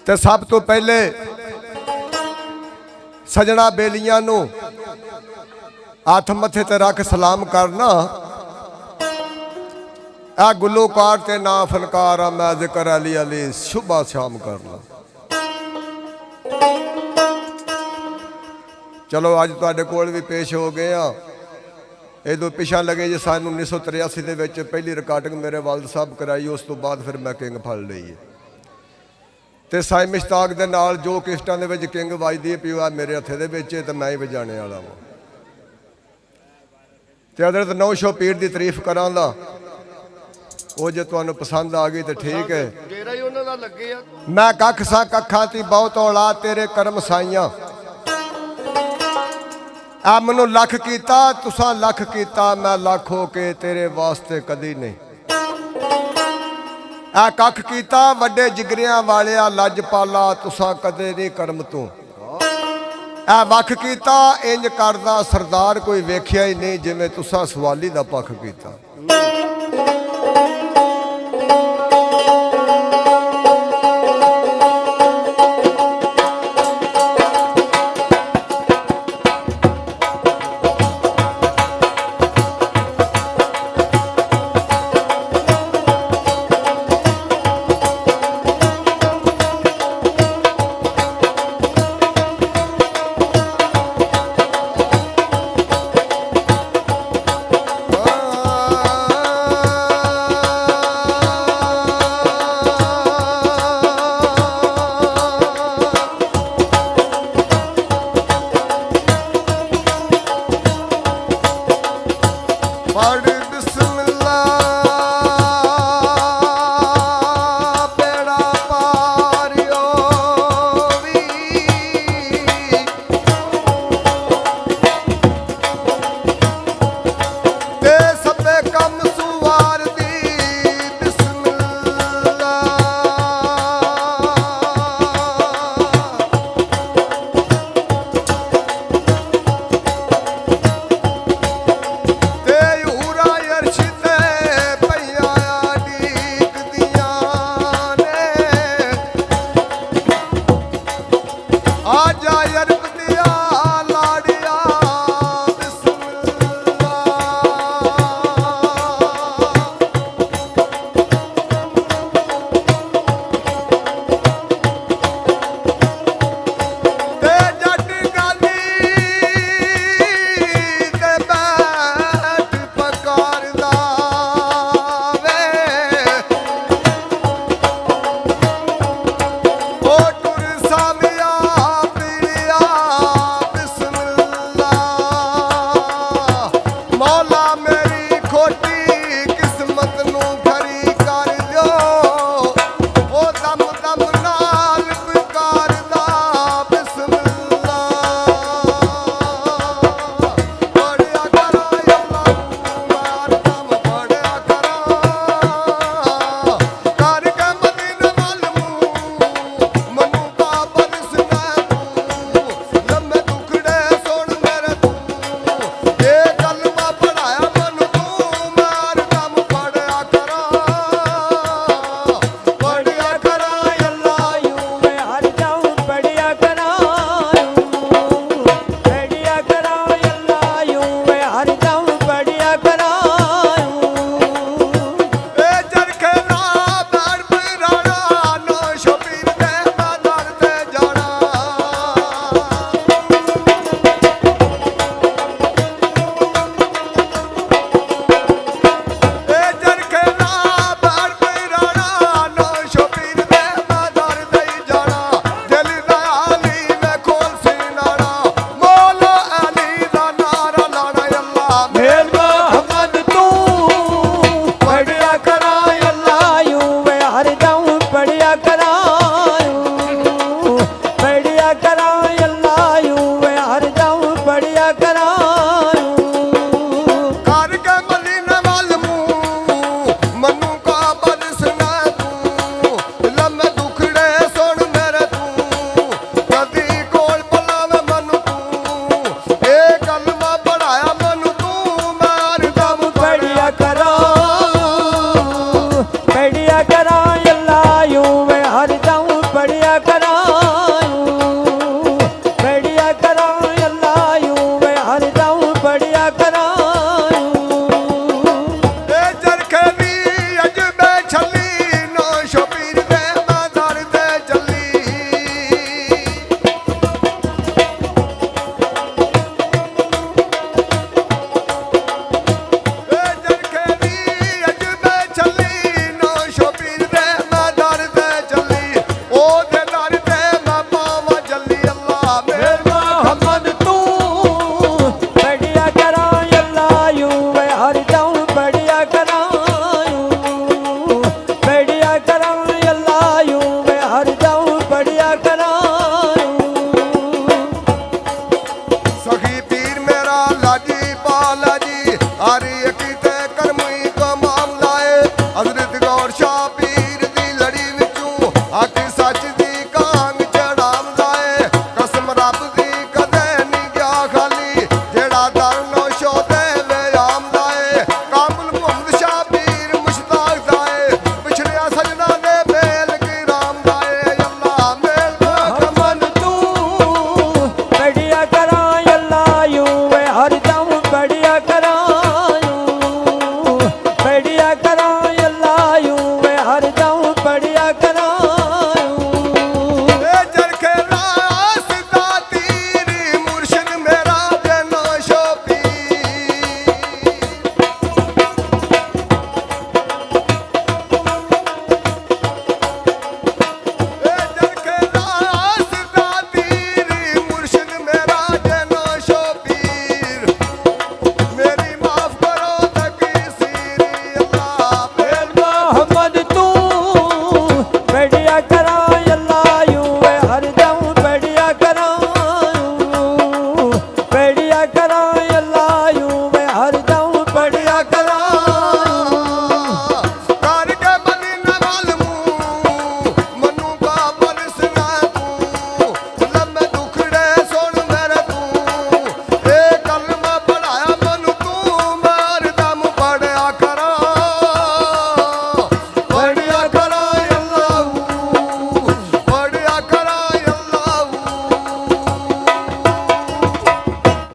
ਤੇ सब तो पहले सजना बेलियां नू हथ मथे ते रख सलाम करना। आ गुलोकार ते ना फनकार आ मैं जिक्र अली अली सुबह शाम करना। चलो अज तुहाडे कोल भी पेश हो गए हाँ। इदों पिछा लगे जी सन 1983 दे विच पहली रिकॉर्डिंग मेरे वालद साहब कराई। उस तो बाद फिर मैं किंग फड़ लई है ते साई मुश्ताक दे नाल जो किस्टां दे विच किंग वजदी पियो आ मेरे हत्थे दे विच ते मैं ही वजाने वाला वां। ते हज़रत नौ शो पीर दी तारीफ करांगा। वो जे तुहानूं पसंद आ गई तो ठीक है। मैं कख सा कखां ती बहुत औलाद तेरे करम साइयां। आ मैनू लख कीता तुसां लख कीता मैं लख हो के तेरे वास्ते कदी नहीं। आ कख कीता वड्डे जिगरियां वालिया लजपाला तुसां कदे नहीं करम तू। आ वख कीता इंज करदा सरदार कोई वेख्या ही नहीं जिवें तुसां सवाली दा पख कीता।